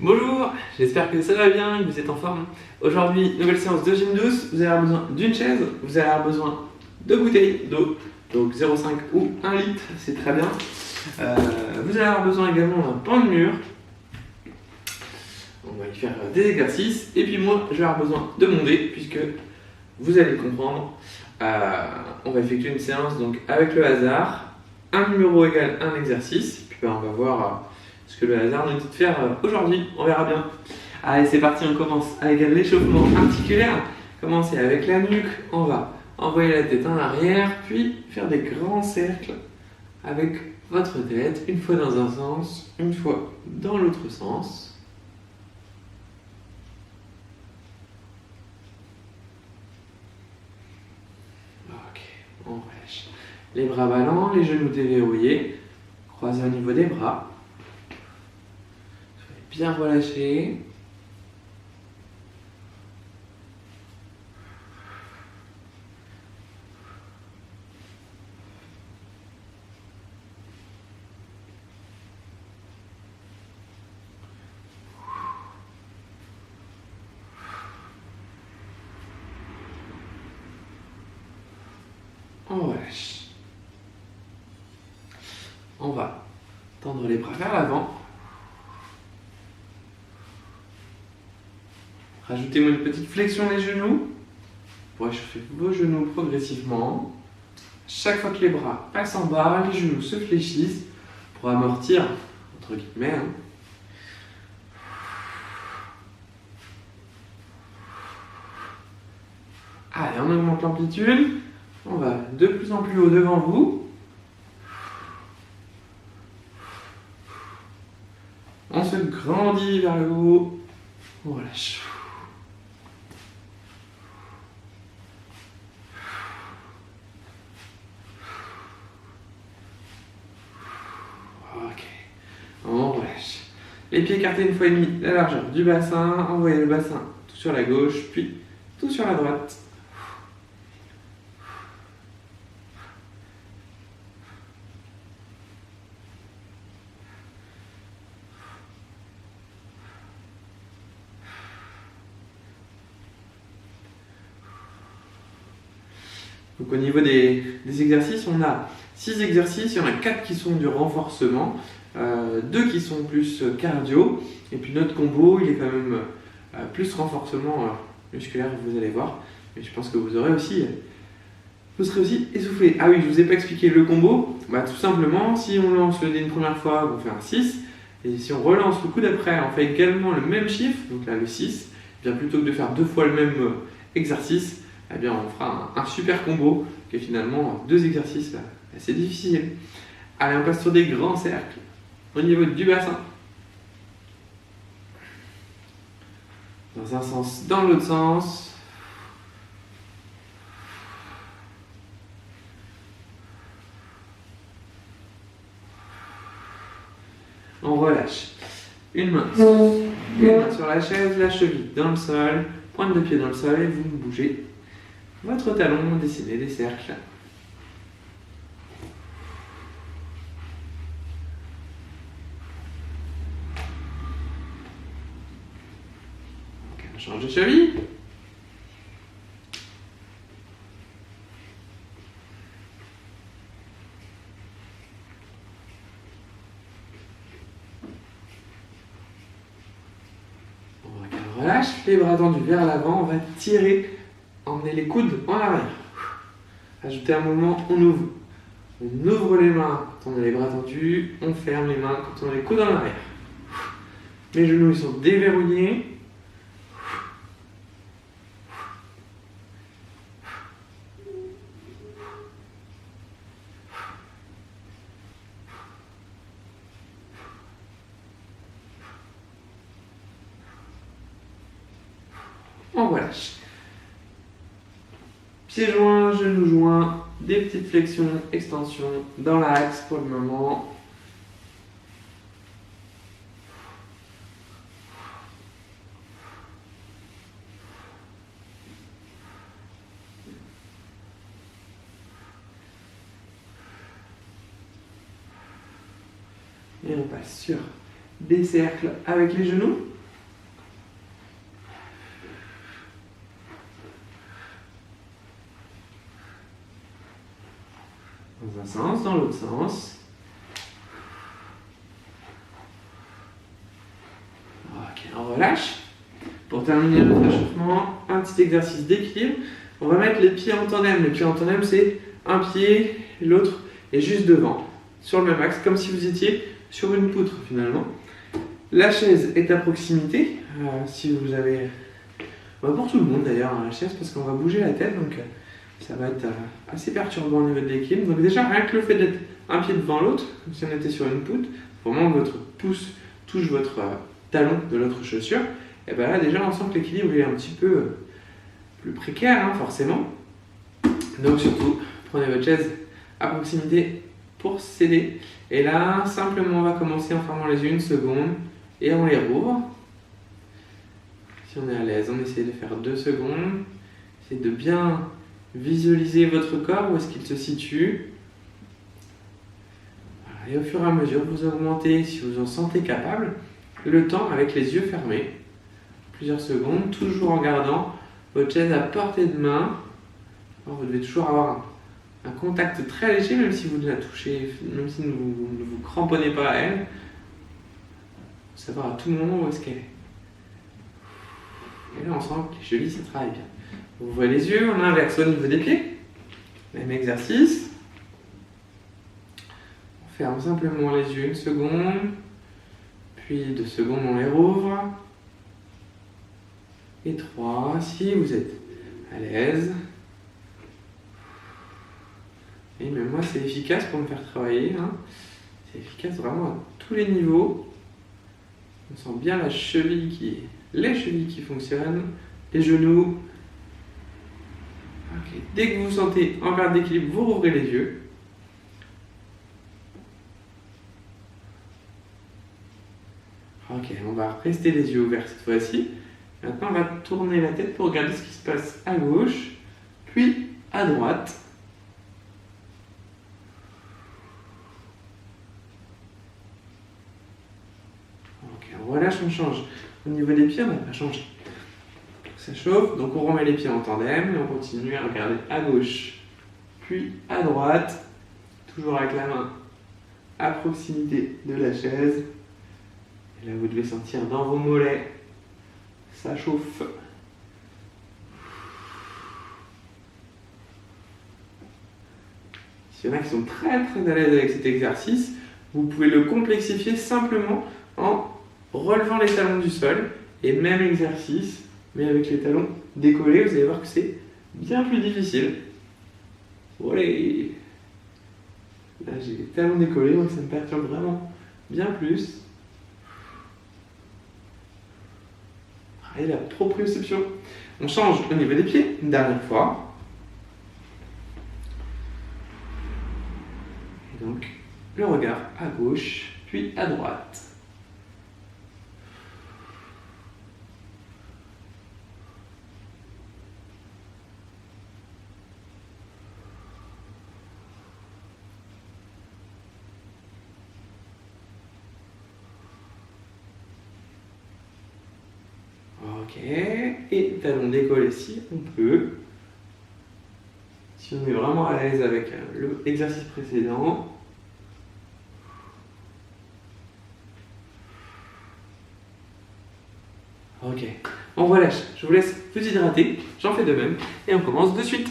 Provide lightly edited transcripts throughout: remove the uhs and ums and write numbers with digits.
Bonjour, j'espère que ça va bien, que vous êtes en forme. Aujourd'hui, nouvelle séance de gym douce. Vous allez avoir besoin d'une chaise, vous allez avoir besoin de bouteilles d'eau, donc 0,5 ou 1 litre, c'est très bien. Vous allez avoir besoin également d'un pan de mur. On va y faire des exercices. Et puis moi, je vais avoir besoin de mon dé, puisque vous allez le comprendre. On va effectuer une séance donc avec le hasard. Un numéro égale un exercice. Puis on va voir ce que le hasard nous dit de faire aujourd'hui. On verra bien. Allez, c'est parti, on commence avec l'échauffement articulaire. Commencez avec la nuque. On va envoyer la tête en arrière, puis faire des grands cercles avec votre tête. Une fois dans un sens, une fois dans l'autre sens. On relâche. Les bras ballants, les genoux déverrouillés, croisés au niveau des bras. Soyez bien relâchés. On relâche. On va tendre les bras vers l'avant. Rajoutez-moi une petite flexion des genoux pour échauffer vos genoux progressivement. Chaque fois que les bras passent en bas, les genoux se fléchissent pour amortir, entre guillemets. Allez, on augmente l'amplitude. On va de plus en plus haut devant vous. On se grandit vers le haut. On relâche. Ok. On relâche. Les pieds écartés une fois et demi la largeur du bassin. Envoyez le bassin tout sur la gauche, puis tout sur la droite. Donc au niveau des exercices, on a 6 exercices, il y en a 4 qui sont du renforcement, 2 qui sont plus cardio, et puis notre combo, il est quand même plus renforcement musculaire, vous allez voir. Mais je pense que vous serez aussi essoufflé. Ah oui, je ne vous ai pas expliqué le combo. Tout simplement, si on lance le dé une première fois, on fait un 6, et si on relance le coup d'après, on fait également le même chiffre, donc là le 6, bien plutôt que de faire 2 fois le même exercice, eh bien on fera un super combo qui est finalement 2 exercices assez difficiles. Allez, on passe sur des grands cercles au niveau du bassin. Dans un sens, dans l'autre sens. On relâche. Une main sur la chaise, la cheville dans le sol, pointe de pied dans le sol et vous bougez votre talon, dessinez des cercles. Ok, on change de cheville. On relâche, les bras tendus vers l'avant, on va tirer, emmener les coudes en arrière. Ajoutez un mouvement, on ouvre. On ouvre les mains quand on a les bras tendus, on ferme les mains quand on a les coudes en arrière. Les genoux ils sont déverrouillés. On relâche. Pieds joints, genoux joints, des petites flexions, extensions dans l'axe pour le moment. Et on passe sur des cercles avec les genoux. Dans un sens, dans l'autre sens. Ok, on relâche. Pour terminer notre échauffement, un petit exercice d'équilibre. On va mettre les pieds en tandem. Les pieds en tandem, c'est un pied, l'autre est juste devant, sur le même axe, comme si vous étiez sur une poutre finalement. La chaise est à proximité. Si vous avez... pour tout le monde d'ailleurs, la chaise, parce qu'on va bouger la tête, donc ça va être assez perturbant au niveau de l'équilibre. Donc déjà, rien que le fait d'être un pied devant l'autre, comme si on était sur une poutre, au moment où votre pouce touche votre talon de l'autre chaussure, et bien là déjà on sent que l'équilibre est un petit peu plus précaire, hein, forcément. Donc surtout, prenez votre chaise à proximité pour s'aider. Et là, simplement on va commencer en fermant les yeux une seconde et on les rouvre. Si on est à l'aise, on essaie de faire 2 secondes. Essayez de bien visualiser votre corps, où est-ce qu'il se situe. Voilà. Et au fur et à mesure, vous augmentez, si vous en sentez capable, le temps avec les yeux fermés. Plusieurs secondes, toujours en gardant votre chaise à portée de main. Alors, vous devez toujours avoir un contact très léger, même si vous ne la touchez, même si vous ne vous cramponnez pas à elle. Savoir à tout moment où est-ce qu'elle est. Et là, on sent que les chevilles, ça travaille bien. Vous ouvrez les yeux, on inverse au niveau des pieds. Même exercice. On ferme simplement les yeux une seconde. Puis 2 secondes, on les rouvre. Et 3, si vous êtes à l'aise. Et même moi, c'est efficace pour me faire travailler. Hein. C'est efficace vraiment à tous les niveaux. On sent bien les chevilles qui fonctionnent, les genoux. Okay. Dès que vous vous sentez en perte d'équilibre, vous rouvrez les yeux. Ok, on va rester les yeux ouverts cette fois-ci. Maintenant, on va tourner la tête pour regarder ce qui se passe à gauche, puis à droite. Ok, on relâche, on change. Au niveau des pieds, on va pas changer. Ça chauffe, donc on remet les pieds en tandem et on continue à regarder à gauche, puis à droite, toujours avec la main à proximité de la chaise. Et là, vous devez sentir dans vos mollets, ça chauffe. S'il y en a qui sont très à l'aise avec cet exercice, vous pouvez le complexifier simplement en relevant les talons du sol. Et même exercice, mais avec les talons décollés, vous allez voir que c'est bien plus difficile. Voilà. Là, j'ai les talons décollés, donc ça me perturbe vraiment bien plus. Et la proprioception. On change au niveau des pieds, une dernière fois. Et donc, le regard à gauche, puis à droite. Ok, et talons décollés si on peut. Si on est vraiment à l'aise avec l'exercice précédent. Ok, on relâche. Je vous laisse vous hydrater. J'en fais de même. Et on commence de suite.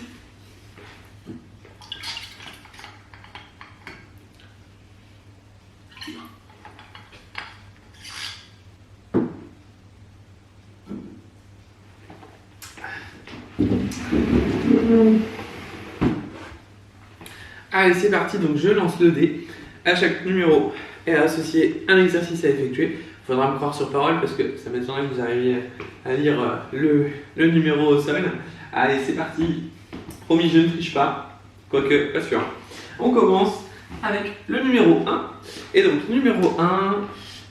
Allez, c'est parti, donc je lance le dé. À chaque numéro est associé un exercice à effectuer. Il faudra me croire sur parole parce que ça m'étonnerait que vous arriviez à lire le numéro au sol. Allez, c'est parti. Promis, je ne triche pas. Quoique, pas sûr. On commence avec le numéro 1. Et donc, numéro 1,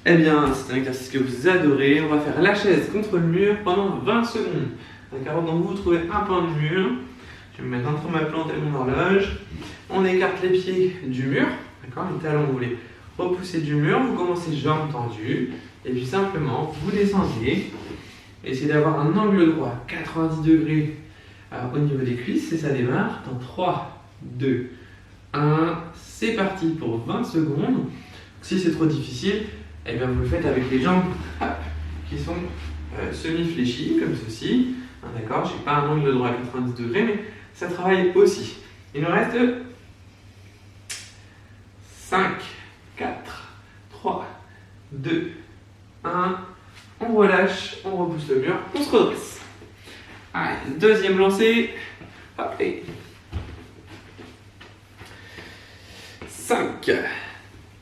eh bien, c'est un exercice que vous adorez. On va faire la chaise contre le mur pendant 20 secondes. D'accord, donc vous trouvez un point de mur. Je vais me mettre entre ma plante et mon horloge. On écarte les pieds du mur. D'accord, les talons, vous les repoussez du mur, vous commencez jambes tendues, et puis simplement, vous descendez, essayez d'avoir un angle droit, 90 degrés au niveau des cuisses, et ça démarre dans 3, 2, 1, c'est parti pour 20 secondes. Si c'est trop difficile, eh bien vous le faites avec les jambes qui sont semi-fléchies, comme ceci. D'accord, je n'ai pas un angle droit à 90 degrés, mais ça travaille aussi. Il nous reste 5, 4, 3, 2, 1. On relâche, on repousse le mur, on se redresse. Allez, deuxième lancée. Hop, et 5.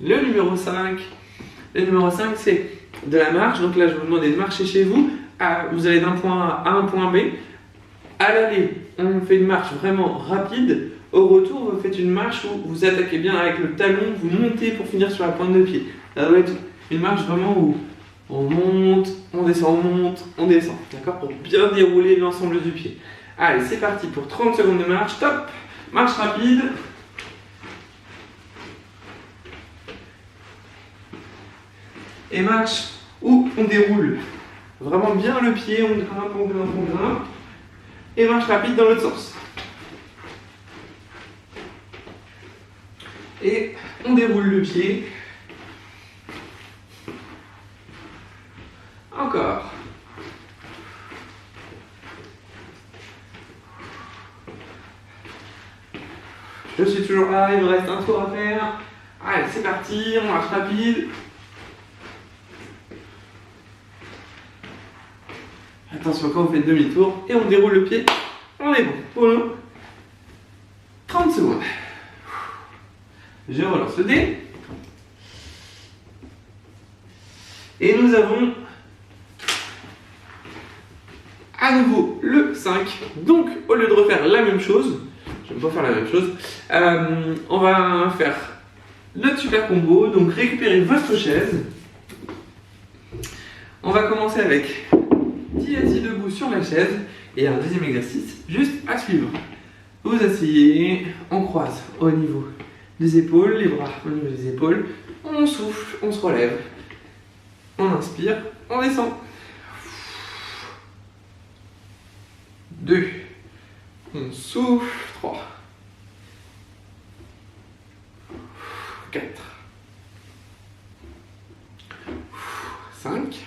Le numéro 5. Le numéro 5, c'est de la marche. Donc là, je vous demande de marcher chez vous. Vous allez d'un point A à un point B. À l'aller, on fait une marche vraiment rapide. Au retour, vous faites une marche où vous attaquez bien avec le talon, vous montez pour finir sur la pointe de pied. Ça doit être une marche vraiment où on monte, on descend, on descend. D'accord? Pour bien dérouler l'ensemble du pied. Allez, c'est parti pour 30 secondes de marche. Top! Marche rapide. Et marche où on déroule vraiment bien le pied, on grimpe, on grimpe, on grimpe. Et marche rapide dans l'autre sens. Et on déroule le pied. Encore. Je suis toujours là, il me reste un tour à faire. Allez, c'est parti, on marche rapide. Attention, quand vous faites demi-tour, et on déroule le pied, on est bon. Pour nous, 30 secondes. Je relance le dé. Et nous avons à nouveau le 5. Donc, au lieu de refaire la même chose, je ne vais pas faire la même chose, on va faire notre super combo. Donc, récupérez votre chaise. On va commencer avec 10 assis debout sur la chaise et un deuxième exercice juste à suivre. Vous asseyez, on croise au niveau des épaules, les bras au niveau des épaules, on souffle, on se relève, on inspire, on descend. 2, on souffle, 3, 4, 5,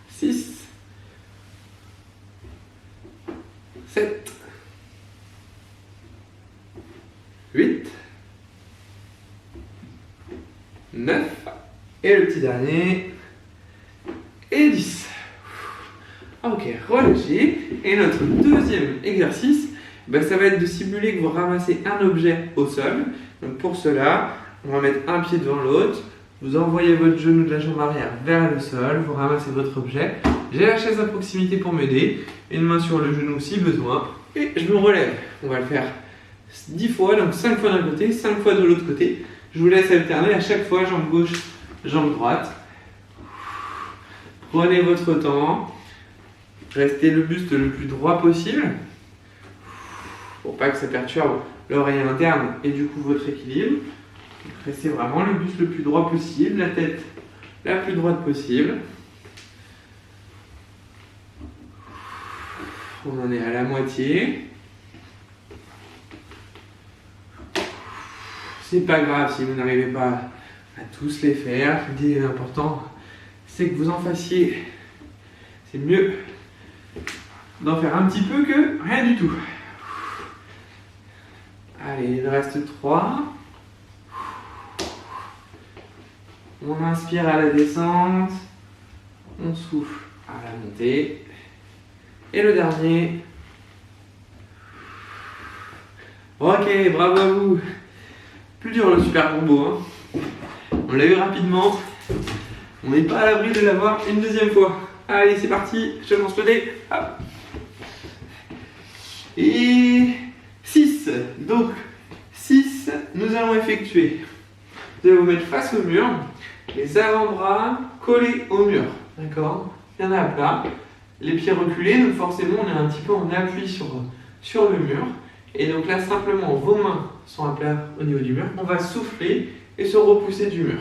6, 7, 8, 9, et le petit dernier, et 10. Ok, relâchez. Et notre deuxième exercice, ça va être de simuler que vous ramassez un objet au sol. Donc pour cela, on va mettre un pied devant l'autre. Vous envoyez votre genou de la jambe arrière vers le sol, vous ramassez votre objet. J'ai la chaise à proximité pour m'aider, une main sur le genou si besoin, et je me relève. On va le faire 10 fois, donc 5 fois d'un côté, 5 fois de l'autre côté. Je vous laisse alterner à chaque fois, jambe gauche, jambe droite. Prenez votre temps, restez le buste le plus droit possible, pour pas que ça perturbe l'oreille interne et du coup votre équilibre. Restez vraiment le buste le plus droit possible, la tête la plus droite possible. On en est à la moitié. C'est pas grave si vous n'arrivez pas à tous les faire. L'idée important, c'est que vous en fassiez. C'est mieux d'en faire un petit peu que rien du tout. Allez, il reste 3. On inspire à la descente. On souffle à la montée. Et le dernier. Ok, bravo à vous. Plus dur le super combo. On l'a eu rapidement. On n'est pas à l'abri de l'avoir une deuxième fois. Allez, c'est parti. Je lance le dé. Hop. Et 6. Donc, 6, nous allons effectuer. Vous allez vous mettre face au mur. Les avant-bras collés au mur. D'accord? Il y en a à plat. Les pieds reculés, donc forcément on est un petit peu en appui sur le mur. Et donc là simplement vos mains sont à plat au niveau du mur, on va souffler et se repousser du mur.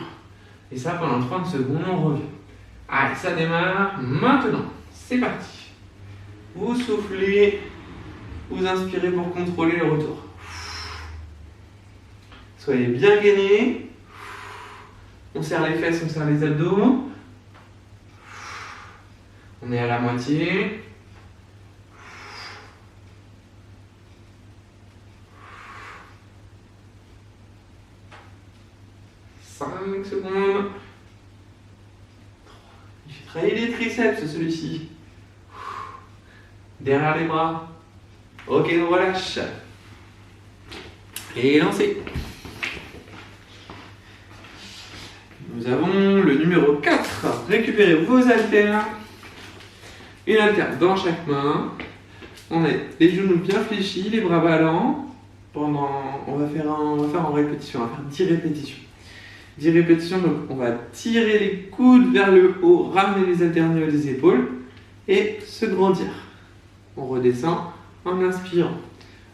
Et ça pendant 30 secondes, on revient. Allez, ça démarre maintenant. C'est parti. Vous soufflez, vous inspirez pour contrôler le retour. Soyez bien gainés. On serre les fesses, on serre les abdos. On est à la moitié. 5 secondes. J'ai travaillé les triceps, celui-ci. Derrière les bras. Ok, on relâche. Et lancez. Nous avons le numéro 4. Récupérez vos haltères. Une haltère dans chaque main. On a les genoux bien fléchis, les bras ballants. On va faire en répétition. On va faire 10 répétitions. 10 répétitions, donc on va tirer les coudes vers le haut, ramener les haltères au niveau des épaules et se grandir. On redescend en inspirant.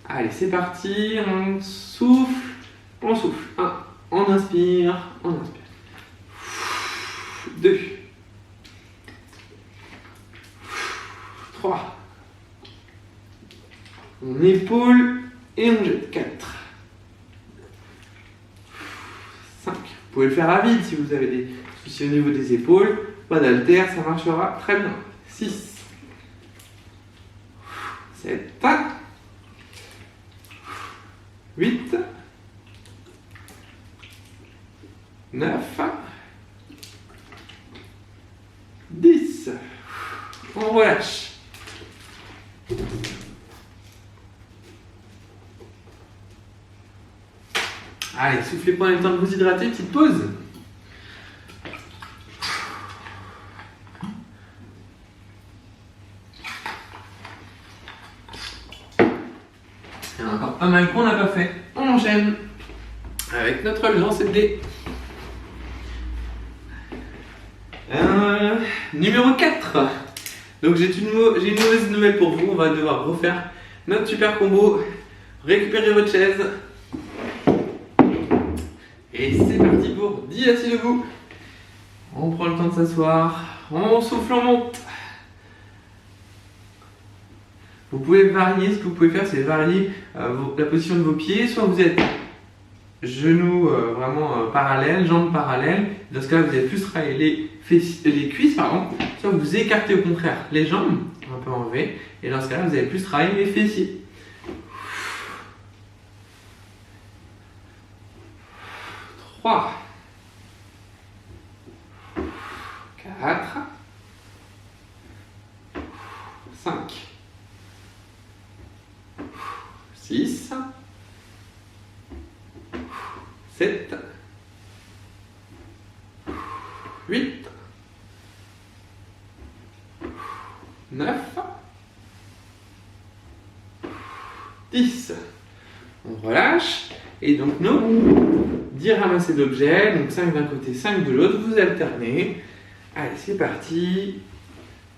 Allez, c'est parti. On souffle. 1. On inspire. 2. 3. On épaule et on jette. 4. 5. Vous pouvez le faire à vide si vous avez des soucis au niveau des épaules. Pas d'haltère, ça marchera très bien. 6. 7. 8. 9. 10. On relâche. Allez, soufflez pendant le temps de vous hydrater, petite pause. Il y en a encore pas mal qu'on n'a pas fait. On enchaîne avec notre lancée de dés. Numéro 4. Donc j'ai une mauvaise nouvelle pour vous. On va devoir refaire notre super combo. Récupérez votre chaise. Et c'est parti pour 10 assis debout. On prend le temps de s'asseoir. On souffle, on monte. Vous pouvez varier. Ce que vous pouvez faire, c'est varier la position de vos pieds. Soit vous êtes genoux vraiment parallèles, jambes parallèles. Dans ce cas-là, vous allez plus travailler les cuisses, soit vous écartez au contraire les jambes, un peu enlever, et dans ce cas-là, vous allez plus travailler les fessiers. 3, 4, 5, 6, 7, 8, 9, 10. On relâche. Et donc nous, 10 ramassés d'objets, donc 5 d'un côté, 5 de l'autre, vous alternez. Allez, c'est parti.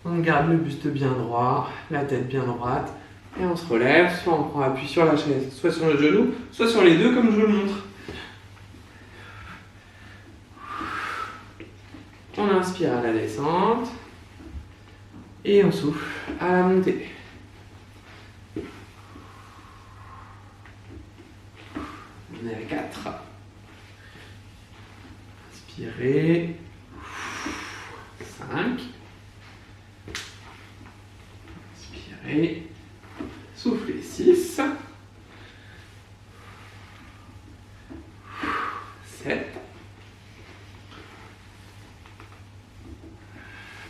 On garde le buste bien droit, la tête bien droite. Et on se relève, soit on prend appui sur la chaise, soit sur le genou, soit sur les deux comme je vous le montre. On inspire à la descente. Et on souffle à la montée. On est à 4. Inspirez. 5. Inspirez. Soufflez. 6. 7.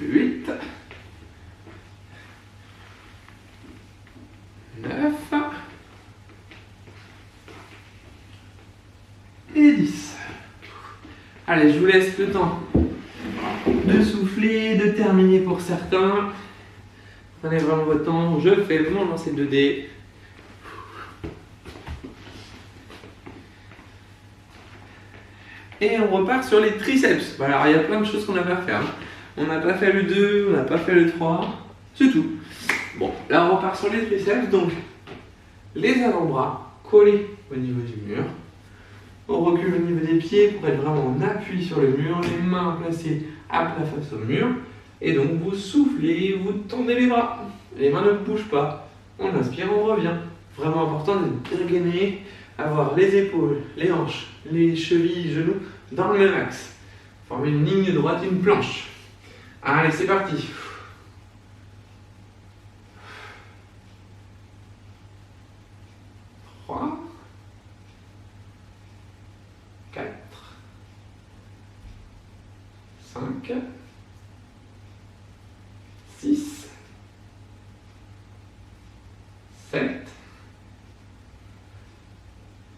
8. 9 et 10. Allez, je vous laisse le temps de souffler, de terminer pour certains. Prenez vraiment votre temps. Je fais mon lancer de dés. Et on repart sur les triceps. Alors, il y a plein de choses qu'on n'a pas fait. On n'a pas fait le 2, on n'a pas fait le 3. C'est tout. Bon, là on repart sur les triceps, donc les avant-bras collés au au niveau du mur. On recule au niveau des pieds pour être vraiment en appui sur le mur, les mains placées à plat face au mur. Et donc vous soufflez, vous tendez les bras. Les mains ne bougent pas. On inspire, on revient. Vraiment important d'être bien gainé, avoir les épaules, les hanches, les chevilles, les genoux dans le même axe. Former une ligne droite, une planche. Allez, c'est parti. 3, 4, 5, 6, 7,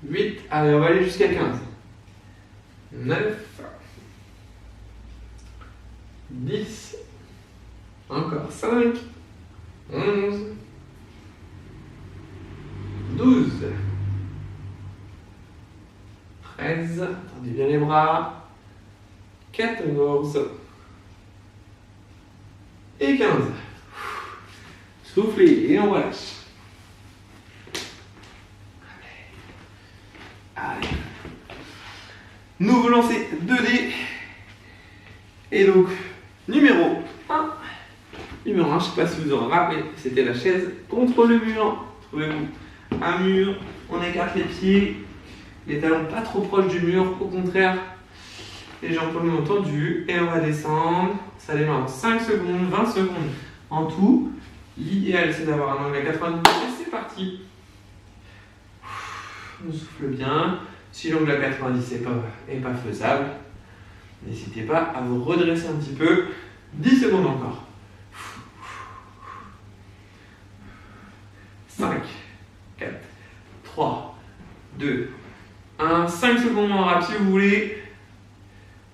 8, allez, on va aller jusqu'à 15, 9, 10, encore 5, 11, 12, 13, tendez bien les bras, 14 et 15. Soufflez et on relâche. Allez. Nouveau lancer 2D. Et donc, numéro 1. Numéro 1, je ne sais pas si vous aurez rappelé, c'était la chaise contre le mur. Trouvez-vous un mur, on écarte les pieds, les talons pas trop proches du mur, au contraire, les jambes pour le moment tendues, et on va descendre. Ça démarre en 5 secondes, 20 secondes en tout. L'idéal, c'est d'avoir un angle à 90 degrés. C'est parti. On souffle bien. Si l'angle à 90 n'est pas faisable, n'hésitez pas à vous redresser un petit peu. 10 secondes encore. 5, 4, 3, 2, 1. 5 secondes en rap si vous voulez.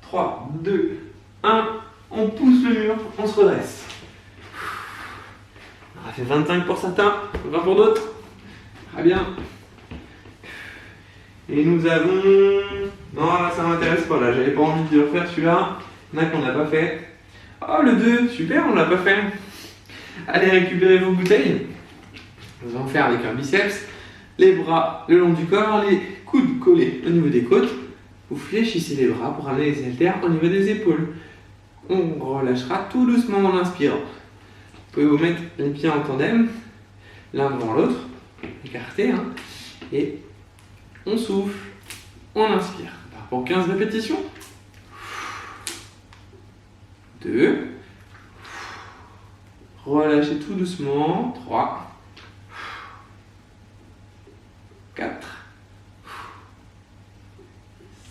3, 2, 1. On pousse le mur, on se redresse. On a fait 25 pour certains, 20 pour d'autres. Très bien. Et nous avons... Non, là, ça m'intéresse pas, là. J'avais pas envie de refaire celui-là. Il y en a qu'on n'a pas fait. Oh, le 2, super, on l'a pas fait. Allez récupérer vos bouteilles. Nous allons faire avec un biceps. Les bras le long du corps, les coudes collés au niveau des côtes. Vous fléchissez les bras pour amener les haltères au niveau des épaules. On relâchera tout doucement en inspirant. Vous pouvez vous mettre les pieds en tandem, l'un devant l'autre, écartés, hein, et on souffle, on inspire. Pour 15 répétitions. 2. Relâchez tout doucement. 3. 4.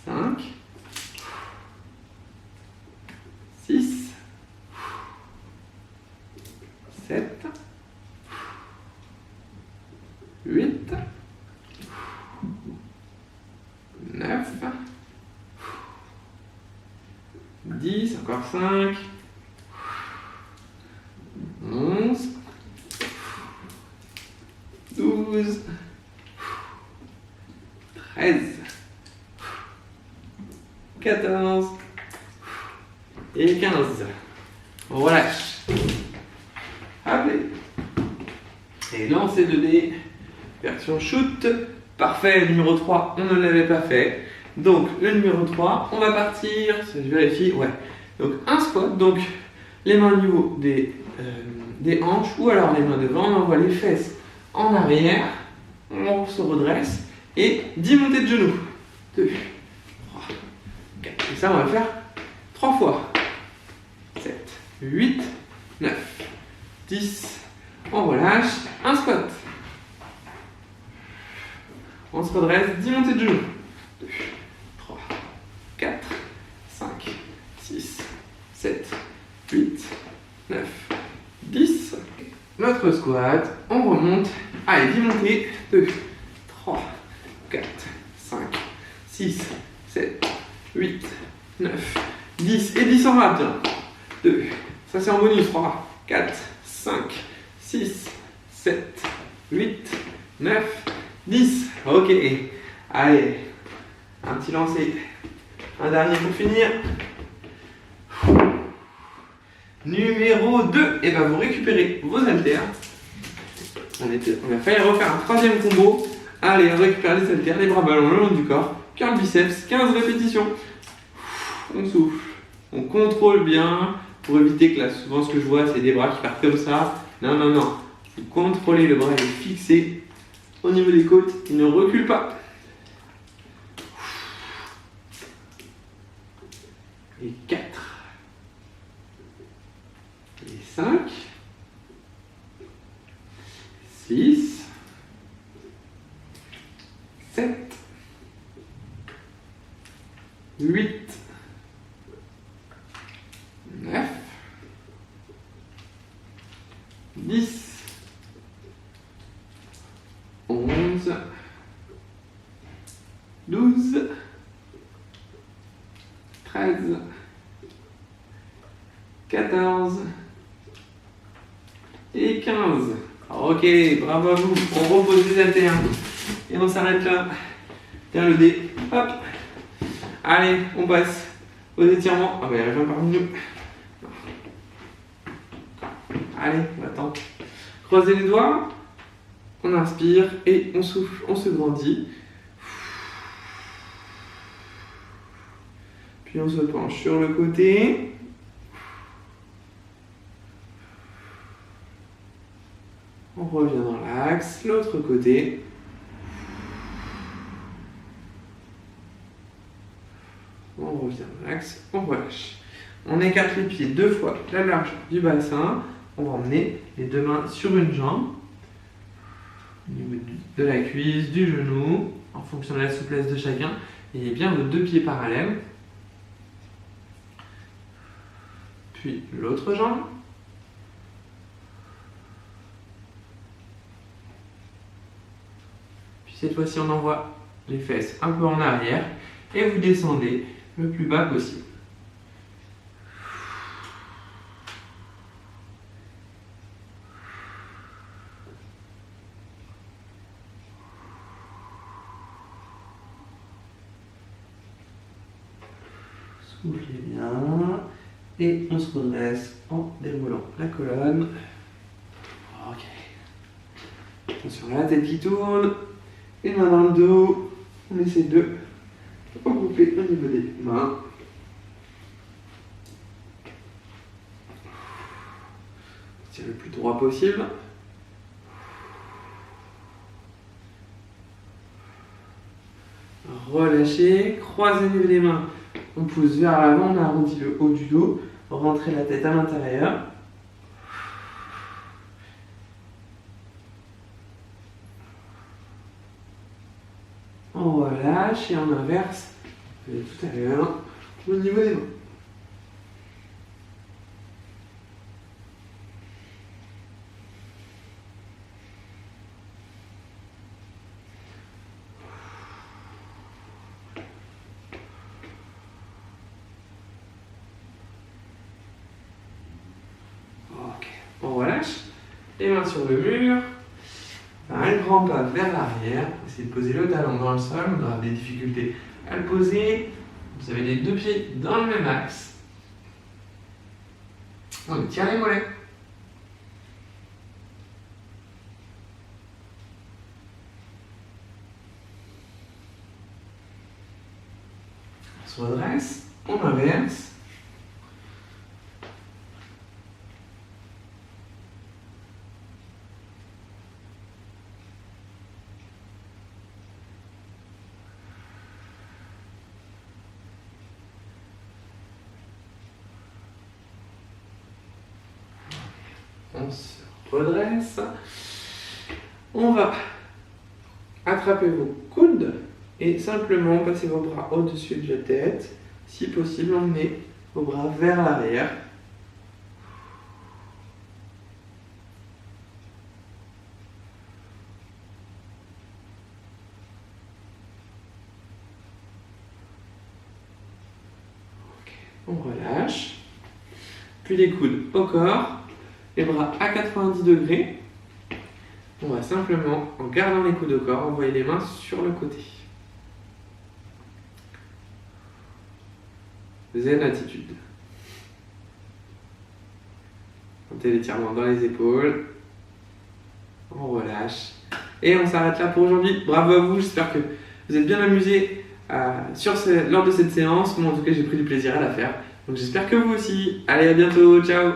5. 6. 7. 8. 9. 10. Encore 5. 11. 12. 13. 14. Et 15. On relâche. Allez. Et lancer 2D. Version shoot. Parfait. Numéro 3, on ne l'avait pas fait. Donc, le numéro 3, on va partir. Je vérifie. Ouais. Donc, un squat. Donc, les mains au niveau des hanches ou alors les mains devant. On envoie les fesses en arrière. On se redresse. Et 10 montées de genoux. 2, 3, 4. Et ça, on va le faire 3 fois. 7, 8, 9, 10. On relâche. Un squat. On se redresse. 10 montées de genoux. 2, 3, 4, 5, 6, 7, 8, 9, 10. Notre squat. On remonte. Allez, 10 montées. 2, 3, 4, 5, 6, 7, 8, 9, 10. Et 10 en rap, tiens. 2. Ça, c'est en bonus. 3, 4, 5, 6, 7, 8, 9, 10. Ok. Allez. Un petit lancer. Un dernier pour finir. Numéro 2. Et bien, vous récupérez vos haltères. On va failli refaire un troisième combo Allez, on récupère les haltères, les bras ballants le long du corps. Curl biceps, 15 répétitions. On souffle. On contrôle bien pour éviter que là, souvent ce que je vois, c'est des bras qui partent comme ça. Non, non, non. Vous contrôlez, le bras est fixé au niveau des côtes. Il ne recule pas. Et 4. Et 5. 6. 7. 8. 9. 10. 11. 12. 13. 14. Et 15. Ok, bravo à vous. On repose les haltères. Et on s'arrête là. Tiens le dé. Hop. Allez, on passe aux étirements. Ah bah il y a rien parmi nous. Allez, on attend. Croisez les doigts. On inspire et on souffle. On se grandit. Puis on se penche sur le côté. On revient dans l'axe. L'autre côté. On revient dans l'axe. On relâche. On écarte les pieds 2 fois la largeur du bassin. On va emmener les 2 mains sur une jambe. Au niveau de la cuisse, du genou, en fonction de la souplesse de chacun. Et bien vos 2 pieds parallèles. Puis l'autre jambe. Puis cette fois-ci, on envoie les fesses un peu en arrière et vous descendez le plus bas possible. Soufflez bien. Et on se redresse en déroulant la colonne. Ok. Attention à la tête qui tourne. Une main dans le dos. On essaie de regrouper au niveau des mains. C'est le plus droit possible. Relâchez. Croisez les mains. On pousse vers l'avant, on arrondit le haut du dos, rentrez la tête à l'intérieur. On relâche et on inverse tout à l'heure au niveau des mains. On relâche, les mains sur le mur, un grand pas vers l'arrière, essayez de poser le talon dans le sol, on aura des difficultés à le poser, vous avez les 2 pieds dans le même axe, on tient les mollets. On se redresse, on inverse. On se redresse. On va attraper vos coudes et simplement passer vos bras au-dessus de la tête. Si possible, emmenez vos bras vers l'arrière. On relâche. Puis les coudes au corps. Les bras à 90 degrés. On va simplement, en gardant les coudes au corps, envoyer les mains sur le côté. Zen attitude. Sentez l'étirement dans les épaules. On relâche. Et on s'arrête là pour aujourd'hui. Bravo à vous, j'espère que vous êtes bien amusés lors de cette séance. Moi en tout cas j'ai pris du plaisir à la faire. Donc j'espère que vous aussi. Allez, à bientôt, ciao.